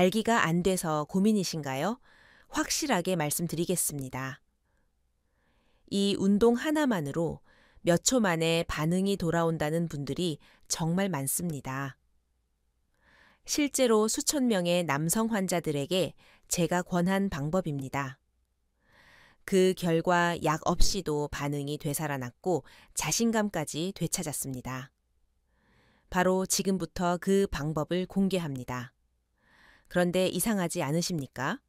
발기가 안 돼서 고민이신가요? 확실하게 말씀드리겠습니다. 이 운동 하나만으로 몇 초 만에 반응이 돌아온다는 분들이 정말 많습니다. 실제로 수천 명의 남성 환자들에게 제가 권한 방법입니다. 그 결과 약 없이도 반응이 되살아났고 자신감까지 되찾았습니다. 바로 지금부터 그 방법을 공개합니다. 그런데 이상하지 않으십니까?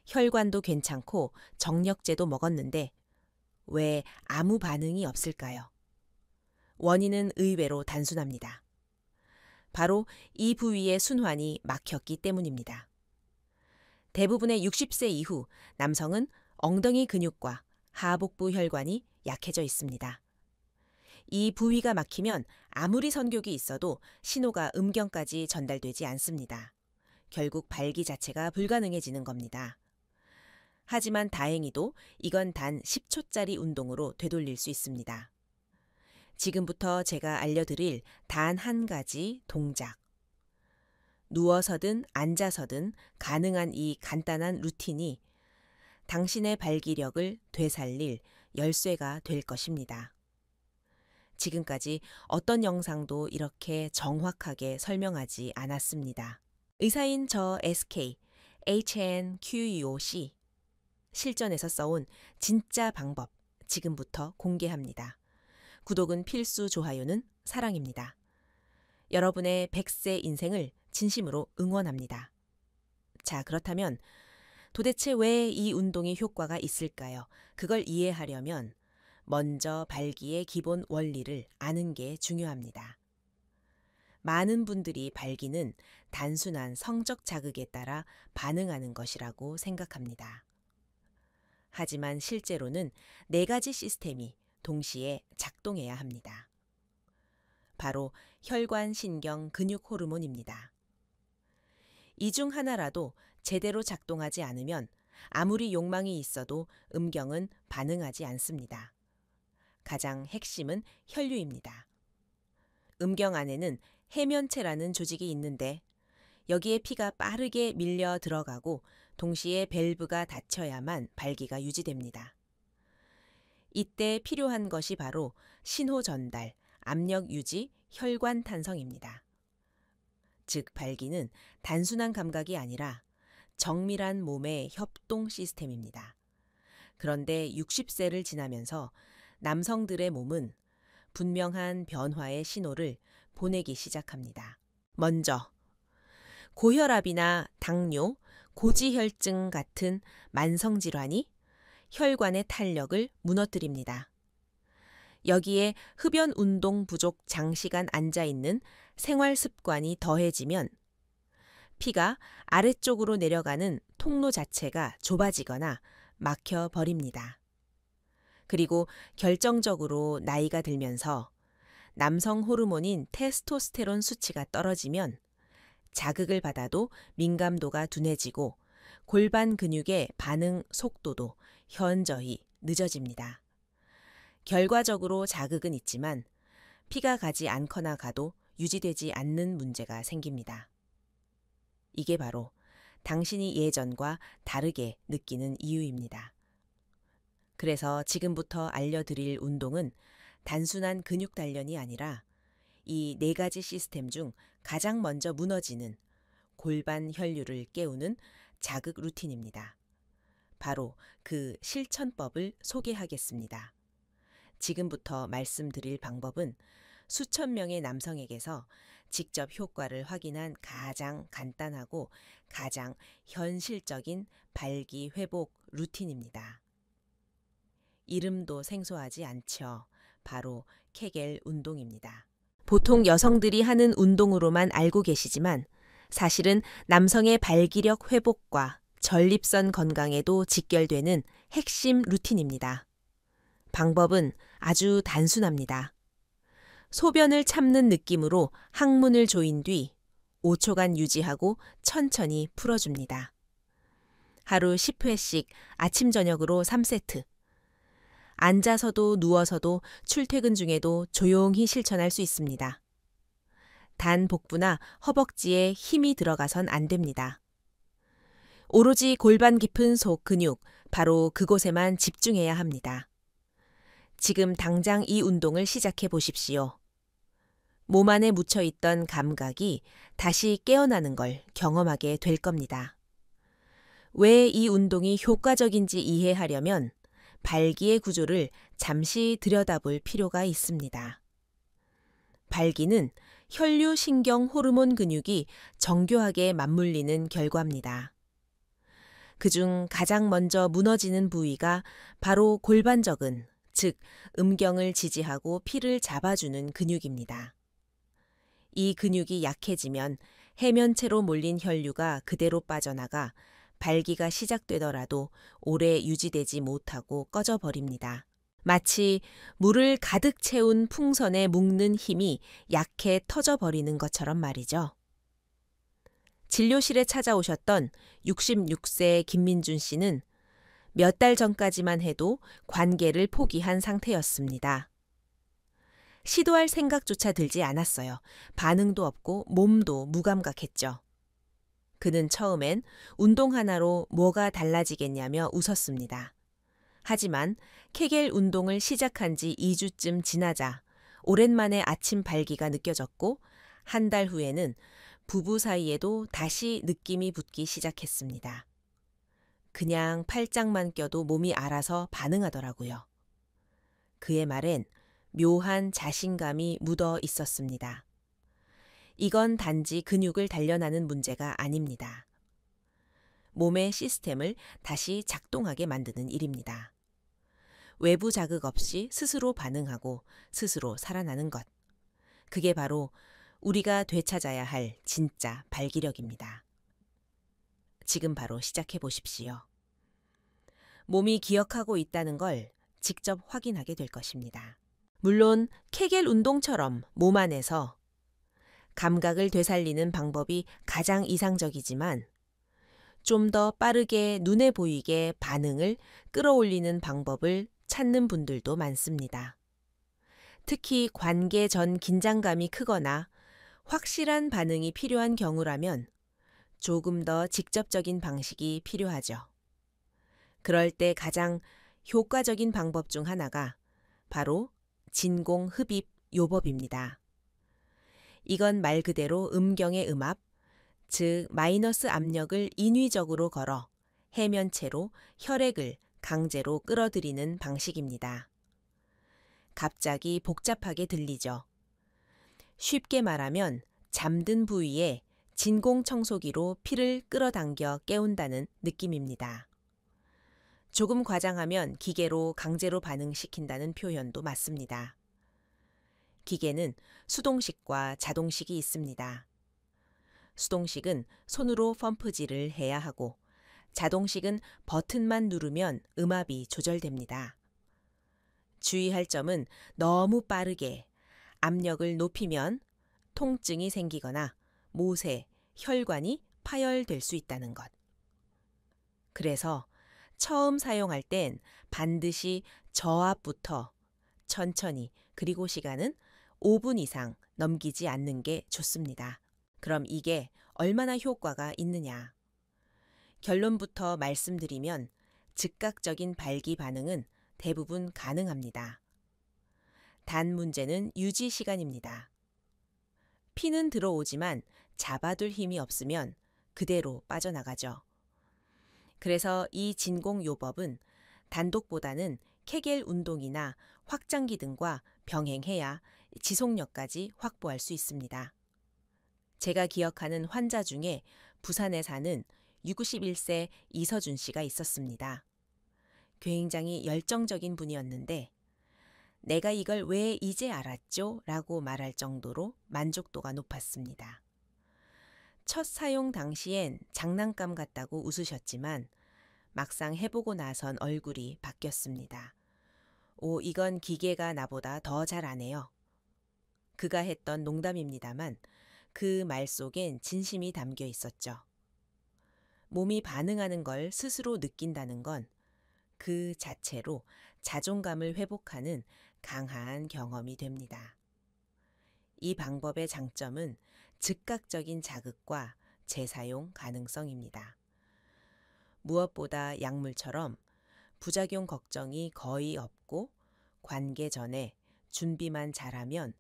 혈관도 괜찮고 정력제도 먹었는데 왜 아무 반응이 없을까요? 원인은 의외로 단순합니다. 바로 이 부위의 순환이 막혔기 때문입니다. 대부분의 60세 이후 남성은 엉덩이 근육과 하복부 혈관이 약해져 있습니다. 이 부위가 막히면 아무리 선격이 있어도 신호가 음경까지 전달되지 않습니다. 결국 발기 자체가 불가능해지는 겁니다. 하지만 다행히도 이건 단 10초짜리 운동으로 되돌릴 수 있습니다. 지금부터 제가 알려드릴 단 한 가지 동작. 누워서든 앉아서든 가능한 이 간단한 루틴이 당신의 발기력을 되살릴 열쇠가 될 것입니다. 지금까지 어떤 영상도 이렇게 정확하게 설명하지 않았습니다. 의사인 저 SK, HNQUOC, 실전에서 써온 진짜 방법 지금부터 공개합니다. 구독은 필수, 좋아요는 사랑입니다. 여러분의 100세 인생을 진심으로 응원합니다. 자, 그렇다면 도대체 왜 이 운동이 효과가 있을까요? 그걸 이해하려면 먼저 발기의 기본 원리를 아는 게 중요합니다. 많은 분들이 발기는 단순한 성적 자극에 따라 반응하는 것이라고 생각합니다. 하지만 실제로는 4가지 시스템이 동시에 작동해야 합니다. 바로 혈관, 신경, 근육 호르몬입니다. 이 중 하나라도 제대로 작동하지 않으면 아무리 욕망이 있어도 음경은 반응하지 않습니다. 가장 핵심은 혈류입니다. 음경 안에는 해면체라는 조직이 있는데 여기에 피가 빠르게 밀려 들어가고 동시에 밸브가 닫혀야만 발기가 유지됩니다. 이때 필요한 것이 바로 신호 전달, 압력 유지, 혈관 탄성입니다. 즉 발기는 단순한 감각이 아니라 정밀한 몸의 협동 시스템입니다. 그런데 60세를 지나면서 남성들의 몸은 분명한 변화의 신호를 보내기 시작합니다. 먼저 고혈압이나 당뇨, 고지혈증 같은 만성질환이 혈관의 탄력을 무너뜨립니다. 여기에 흡연 운동 부족 장시간 앉아있는 생활 습관이 더해지면 피가 아래쪽으로 내려가는 통로 자체가 좁아지거나 막혀버립니다. 그리고 결정적으로 나이가 들면서 남성 호르몬인 테스토스테론 수치가 떨어지면 자극을 받아도 민감도가 둔해지고 골반 근육의 반응 속도도 현저히 늦어집니다. 결과적으로 자극은 있지만 피가 가지 않거나 가도 유지되지 않는 문제가 생깁니다. 이게 바로 당신이 예전과 다르게 느끼는 이유입니다. 그래서 지금부터 알려드릴 운동은 단순한 근육 단련이 아니라 이 4가지 시스템 중 가장 먼저 무너지는 골반 혈류를 깨우는 자극 루틴입니다. 바로 그 실천법을 소개하겠습니다. 지금부터 말씀드릴 방법은 수천 명의 남성에게서 직접 효과를 확인한 가장 간단하고 가장 현실적인 발기 회복 루틴입니다. 이름도 생소하지 않죠. 바로 케겔 운동입니다. 보통 여성들이 하는 운동으로만 알고 계시지만 사실은 남성의 발기력 회복과 전립선 건강에도 직결되는 핵심 루틴입니다. 방법은 아주 단순합니다. 소변을 참는 느낌으로 항문을 조인 뒤 5초간 유지하고 천천히 풀어줍니다. 하루 10회씩 아침 저녁으로 3세트. 앉아서도 누워서도 출퇴근 중에도 조용히 실천할 수 있습니다. 단 복부나 허벅지에 힘이 들어가선 안 됩니다. 오로지 골반 깊은 속 근육, 바로 그곳에만 집중해야 합니다. 지금 당장 이 운동을 시작해 보십시오. 몸 안에 묻혀있던 감각이 다시 깨어나는 걸 경험하게 될 겁니다. 왜 이 운동이 효과적인지 이해하려면 발기의 구조를 잠시 들여다볼 필요가 있습니다. 발기는 혈류신경 호르몬 근육이 정교하게 맞물리는 결과입니다. 그중 가장 먼저 무너지는 부위가 바로 골반적은, 즉 음경을 지지하고 피를 잡아주는 근육입니다. 이 근육이 약해지면 해면체로 몰린 혈류가 그대로 빠져나가 발기가 시작되더라도 오래 유지되지 못하고 꺼져버립니다. 마치 물을 가득 채운 풍선에 묶는 힘이 약해 터져버리는 것처럼 말이죠. 진료실에 찾아오셨던 66세 김민준 씨는 몇 달 전까지만 해도 관계를 포기한 상태였습니다. 시도할 생각조차 들지 않았어요. 반응도 없고 몸도 무감각했죠. 그는 처음엔 운동 하나로 뭐가 달라지겠냐며 웃었습니다. 하지만 케겔 운동을 시작한 지 2주쯤 지나자 오랜만에 아침 발기가 느껴졌고 한 달 후에는 부부 사이에도 다시 느낌이 붙기 시작했습니다. 그냥 팔짱만 껴도 몸이 알아서 반응하더라고요. 그의 말엔 묘한 자신감이 묻어 있었습니다. 이건 단지 근육을 단련하는 문제가 아닙니다. 몸의 시스템을 다시 작동하게 만드는 일입니다. 외부 자극 없이 스스로 반응하고 스스로 살아나는 것. 그게 바로 우리가 되찾아야 할 진짜 발기력입니다. 지금 바로 시작해 보십시오. 몸이 기억하고 있다는 걸 직접 확인하게 될 것입니다. 물론 케겔 운동처럼 몸 안에서 감각을 되살리는 방법이 가장 이상적이지만 좀 더 빠르게 눈에 보이게 반응을 끌어올리는 방법을 찾는 분들도 많습니다. 특히 관계 전 긴장감이 크거나 확실한 반응이 필요한 경우라면 조금 더 직접적인 방식이 필요하죠. 그럴 때 가장 효과적인 방법 중 하나가 바로 진공흡입 요법입니다. 이건 말 그대로 음경의 음압, 즉 마이너스 압력을 인위적으로 걸어 해면체로 혈액을 강제로 끌어들이는 방식입니다. 갑자기 복잡하게 들리죠. 쉽게 말하면 잠든 부위에 진공청소기로 피를 끌어당겨 깨운다는 느낌입니다. 조금 과장하면 기계로 강제로 반응시킨다는 표현도 맞습니다. 기계는 수동식과 자동식이 있습니다. 수동식은 손으로 펌프질을 해야 하고 자동식은 버튼만 누르면 음압이 조절됩니다. 주의할 점은 너무 빠르게 압력을 높이면 통증이 생기거나 모세, 혈관이 파열될 수 있다는 것. 그래서 처음 사용할 땐 반드시 저압부터 천천히 그리고 시간은 5분 이상 넘기지 않는 게 좋습니다. 그럼 이게 얼마나 효과가 있느냐? 결론부터 말씀드리면 즉각적인 발기 반응은 대부분 가능합니다. 단 문제는 유지 시간입니다. 피는 들어오지만 잡아둘 힘이 없으면 그대로 빠져나가죠. 그래서 이 진공요법은 단독보다는 케겔 운동이나 확장기 등과 병행해야 지속력까지 확보할 수 있습니다. 제가 기억하는 환자 중에 부산에 사는 61세 이서준 씨가 있었습니다. 굉장히 열정적인 분이었는데 내가 이걸 왜 이제 알았죠? 라고 말할 정도로 만족도가 높았습니다. 첫 사용 당시엔 장난감 같다고 웃으셨지만 막상 해보고 나선 얼굴이 바뀌었습니다. 오, 이건 기계가 나보다 더 잘 아네요. 그가 했던 농담입니다만 그 말 속엔 진심이 담겨 있었죠. 몸이 반응하는 걸 스스로 느낀다는 건 그 자체로 자존감을 회복하는 강한 경험이 됩니다. 이 방법의 장점은 즉각적인 자극과 재사용 가능성입니다. 무엇보다 약물처럼 부작용 걱정이 거의 없고 관계 전에 준비만 잘하면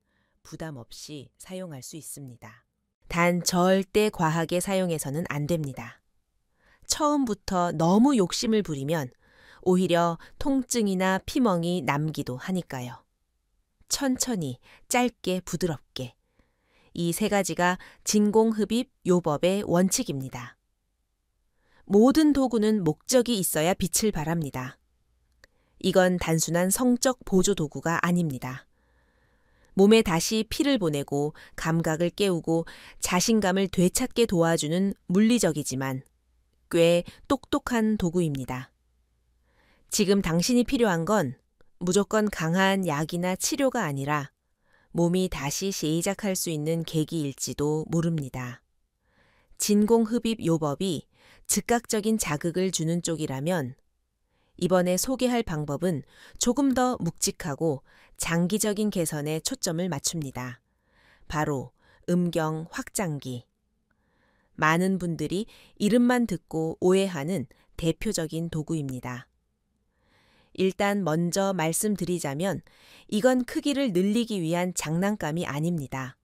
부담 없이 사용할 수 있습니다. 단 절대 과하게 사용해서는 안 됩니다. 처음부터 너무 욕심을 부리면 오히려 통증이나 피멍이 남기도 하니까요. 천천히, 짧게, 부드럽게. 이 세 가지가 진공흡입 요법의 원칙입니다. 모든 도구는 목적이 있어야 빛을 발합니다. 이건 단순한 성적 보조 도구가 아닙니다. 몸에 다시 피를 보내고 감각을 깨우고 자신감을 되찾게 도와주는 물리적이지만 꽤 똑똑한 도구입니다. 지금 당신이 필요한 건 무조건 강한 약이나 치료가 아니라 몸이 다시 시작할 수 있는 계기일지도 모릅니다. 진공흡입 요법이 즉각적인 자극을 주는 쪽이라면 이번에 소개할 방법은 조금 더 묵직하고 장기적인 개선에 초점을 맞춥니다. 바로 음경 확장기. 많은 분들이 이름만 듣고 오해하는 대표적인 도구입니다. 일단 먼저 말씀드리자면 이건 크기를 늘리기 위한 장난감이 아닙니다.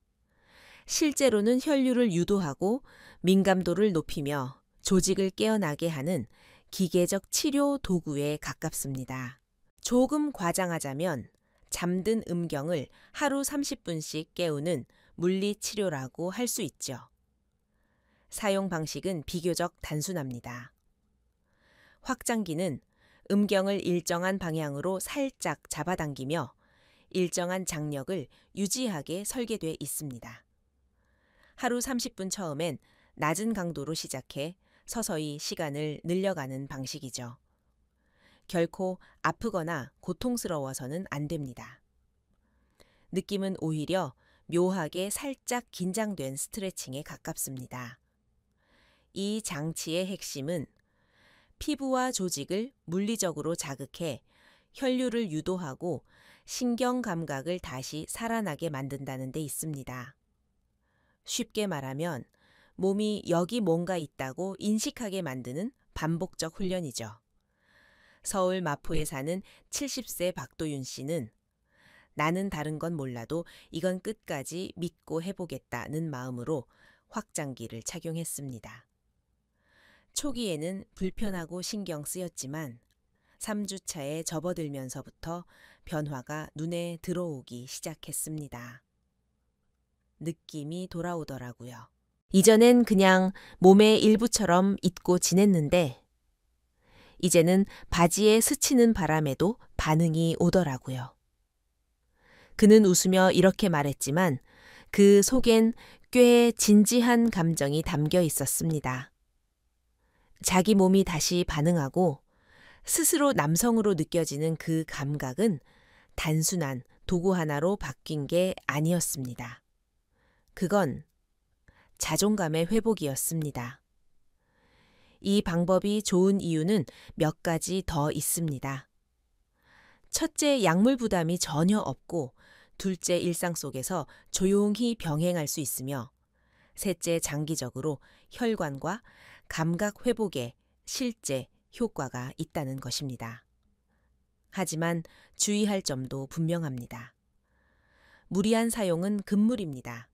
실제로는 혈류를 유도하고 민감도를 높이며 조직을 깨어나게 하는 기계적 치료 도구에 가깝습니다. 조금 과장하자면 잠든 음경을 하루 30분씩 깨우는 물리치료라고 할 수 있죠. 사용 방식은 비교적 단순합니다. 확장기는 음경을 일정한 방향으로 살짝 잡아당기며 일정한 장력을 유지하게 설계돼 있습니다. 하루 30분 처음엔 낮은 강도로 시작해 서서히 시간을 늘려가는 방식이죠. 결코 아프거나 고통스러워서는 안 됩니다. 느낌은 오히려 묘하게 살짝 긴장된 스트레칭에 가깝습니다. 이 장치의 핵심은 피부와 조직을 물리적으로 자극해 혈류를 유도하고 신경 감각을 다시 살아나게 만든다는 데 있습니다. 쉽게 말하면 몸이 여기 뭔가 있다고 인식하게 만드는 반복적 훈련이죠. 서울 마포에 사는 70세 박도윤 씨는 나는 다른 건 몰라도 이건 끝까지 믿고 해보겠다는 마음으로 확장기를 착용했습니다. 초기에는 불편하고 신경 쓰였지만 3주차에 접어들면서부터 변화가 눈에 들어오기 시작했습니다. 느낌이 돌아오더라고요. 이전엔 그냥 몸의 일부처럼 잊고 지냈는데 이제는 바지에 스치는 바람에도 반응이 오더라고요. 그는 웃으며 이렇게 말했지만 그 속엔 꽤 진지한 감정이 담겨 있었습니다. 자기 몸이 다시 반응하고 스스로 남성으로 느껴지는 그 감각은 단순한 도구 하나로 바뀐 게 아니었습니다. 그건 자존감의 회복이었습니다. 이 방법이 좋은 이유는 몇 가지 더 있습니다. 첫째, 약물 부담이 전혀 없고 둘째, 일상 속에서 조용히 병행할 수 있으며 셋째, 장기적으로 혈관과 감각 회복에 실제 효과가 있다는 것입니다. 하지만 주의할 점도 분명합니다. 무리한 사용은 금물입니다.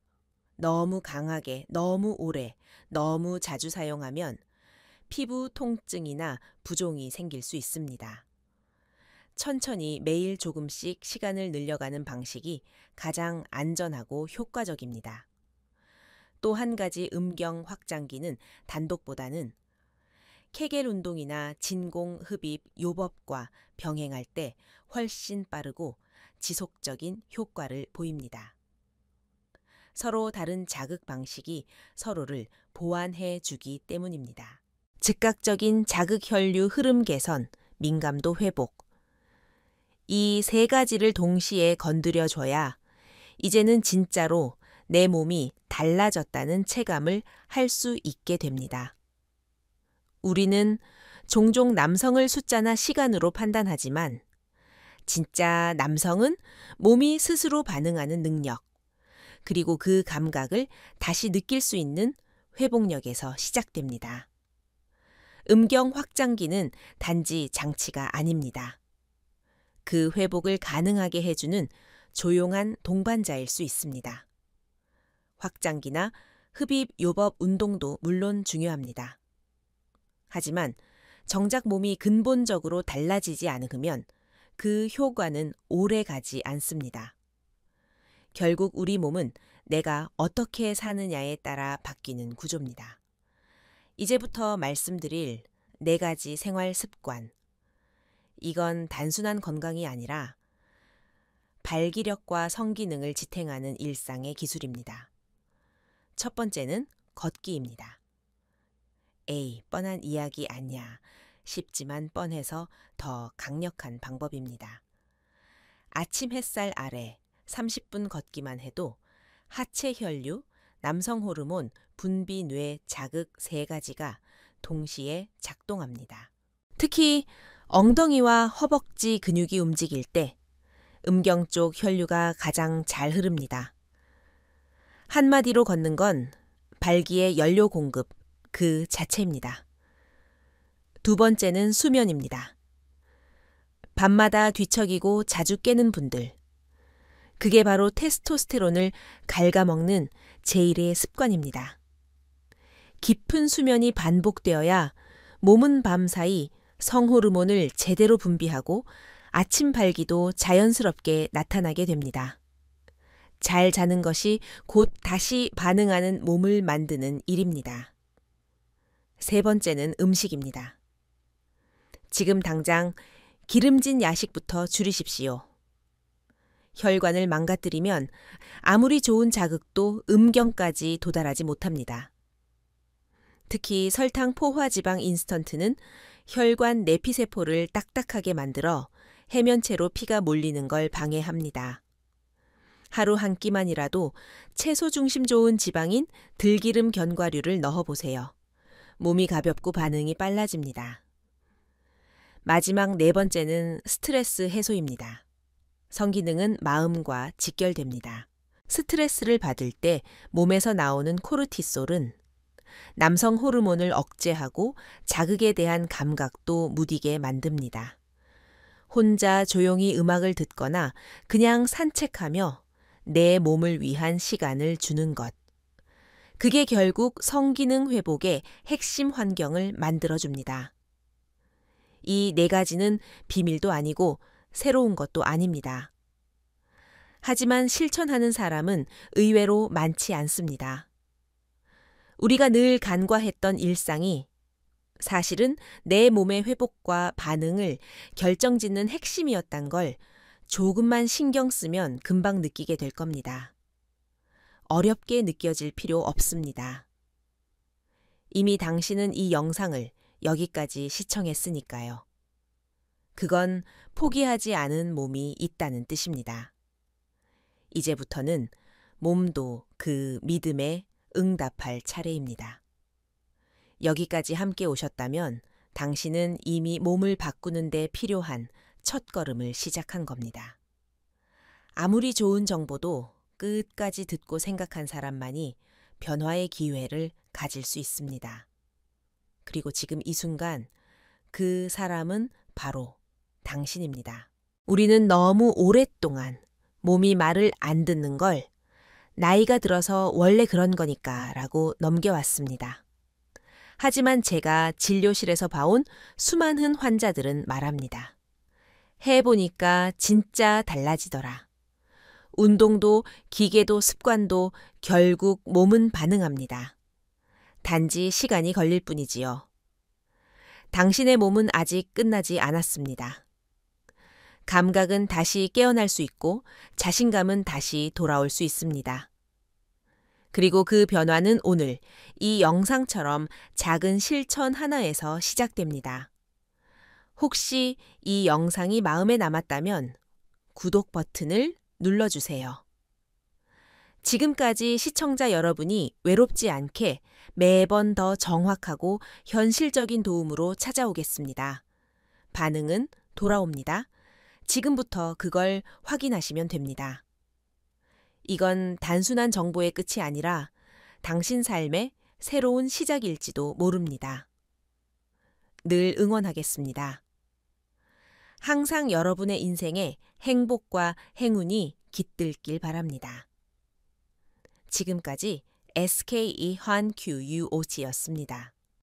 너무 강하게, 너무 오래, 너무 자주 사용하면 피부 통증이나 부종이 생길 수 있습니다. 천천히 매일 조금씩 시간을 늘려가는 방식이 가장 안전하고 효과적입니다. 또 한 가지 음경 확장기는 단독보다는 케겔 운동이나 진공 흡입 요법과 병행할 때 훨씬 빠르고 지속적인 효과를 보입니다. 서로 다른 자극 방식이 서로를 보완해 주기 때문입니다. 즉각적인 자극 혈류 흐름 개선, 민감도 회복. 이 세 가지를 동시에 건드려줘야 이제는 진짜로 내 몸이 달라졌다는 체감을 할 수 있게 됩니다. 우리는 종종 남성을 숫자나 시간으로 판단하지만 진짜 남성은 몸이 스스로 반응하는 능력, 그리고 그 감각을 다시 느낄 수 있는 회복력에서 시작됩니다. 음경 확장기는 단지 장치가 아닙니다. 그 회복을 가능하게 해주는 조용한 동반자일 수 있습니다. 확장기나 흡입 요법 운동도 물론 중요합니다. 하지만 정작 몸이 근본적으로 달라지지 않으면 그 효과는 오래 가지 않습니다. 결국 우리 몸은 내가 어떻게 사느냐에 따라 바뀌는 구조입니다. 이제부터 말씀드릴 4가지 생활 습관. 이건 단순한 건강이 아니라 발기력과 성기능을 지탱하는 일상의 기술입니다. 첫 번째는 걷기입니다. 에이, 뻔한 이야기 아니야. 쉽지만 뻔해서 더 강력한 방법입니다. 아침 햇살 아래 30분 걷기만 해도 하체 혈류, 남성 호르몬, 분비 뇌 자극 3가지가 동시에 작동합니다. 특히 엉덩이와 허벅지 근육이 움직일 때 음경 쪽 혈류가 가장 잘 흐릅니다. 한마디로 걷는 건 발기의 연료 공급 그 자체입니다. 두 번째는 수면입니다. 밤마다 뒤척이고 자주 깨는 분들. 그게 바로 테스토스테론을 갉아먹는 제1의 습관입니다. 깊은 수면이 반복되어야 몸은 밤사이 성호르몬을 제대로 분비하고 아침 발기도 자연스럽게 나타나게 됩니다. 잘 자는 것이 곧 다시 반응하는 몸을 만드는 일입니다. 세 번째는 음식입니다. 지금 당장 기름진 야식부터 줄이십시오. 혈관을 망가뜨리면 아무리 좋은 자극도 음경까지 도달하지 못합니다. 특히 설탕 포화지방 인스턴트는 혈관 내피세포를 딱딱하게 만들어 해면체로 피가 몰리는 걸 방해합니다. 하루 한 끼만이라도 채소 중심 좋은 지방인 들기름 견과류를 넣어보세요. 몸이 가볍고 반응이 빨라집니다. 마지막 4번째는 스트레스 해소입니다. 성기능은 마음과 직결됩니다. 스트레스를 받을 때 몸에서 나오는 코르티솔은 남성 호르몬을 억제하고 자극에 대한 감각도 무디게 만듭니다. 혼자 조용히 음악을 듣거나 그냥 산책하며 내 몸을 위한 시간을 주는 것. 그게 결국 성기능 회복의 핵심 환경을 만들어줍니다. 이 4가지는 비밀도 아니고 새로운 것도 아닙니다. 하지만 실천하는 사람은 의외로 많지 않습니다. 우리가 늘 간과했던 일상이 사실은 내 몸의 회복과 반응을 결정짓는 핵심이었단 걸 조금만 신경 쓰면 금방 느끼게 될 겁니다. 어렵게 느껴질 필요 없습니다. 이미 당신은 이 영상을 여기까지 시청했으니까요. 그건 포기하지 않은 몸이 있다는 뜻입니다. 이제부터는 몸도 그 믿음에 응답할 차례입니다. 여기까지 함께 오셨다면 당신은 이미 몸을 바꾸는 데 필요한 첫걸음을 시작한 겁니다. 아무리 좋은 정보도 끝까지 듣고 생각한 사람만이 변화의 기회를 가질 수 있습니다. 그리고 지금 이 순간 그 사람은 바로 당신입니다. 우리는 너무 오랫동안 몸이 말을 안 듣는 걸 나이가 들어서 원래 그런 거니까 라고 넘겨왔습니다. 하지만 제가 진료실에서 봐온 수많은 환자들은 말합니다. 해보니까 진짜 달라지더라. 운동도 기계도 습관도 결국 몸은 반응합니다. 단지 시간이 걸릴 뿐이지요. 당신의 몸은 아직 끝나지 않았습니다. 감각은 다시 깨어날 수 있고 자신감은 다시 돌아올 수 있습니다. 그리고 그 변화는 오늘 이 영상처럼 작은 실천 하나에서 시작됩니다. 혹시 이 영상이 마음에 남았다면 구독 버튼을 눌러주세요. 지금까지 시청자 여러분이 외롭지 않게 매번 더 정확하고 현실적인 도움으로 찾아오겠습니다. 반응은 돌아옵니다. 지금부터 그걸 확인하시면 됩니다. 이건 단순한 정보의 끝이 아니라 당신 삶의 새로운 시작일지도 모릅니다. 늘 응원하겠습니다. 항상 여러분의 인생에 행복과 행운이 깃들길 바랍니다. 지금까지 SKE 환QUOC였습니다.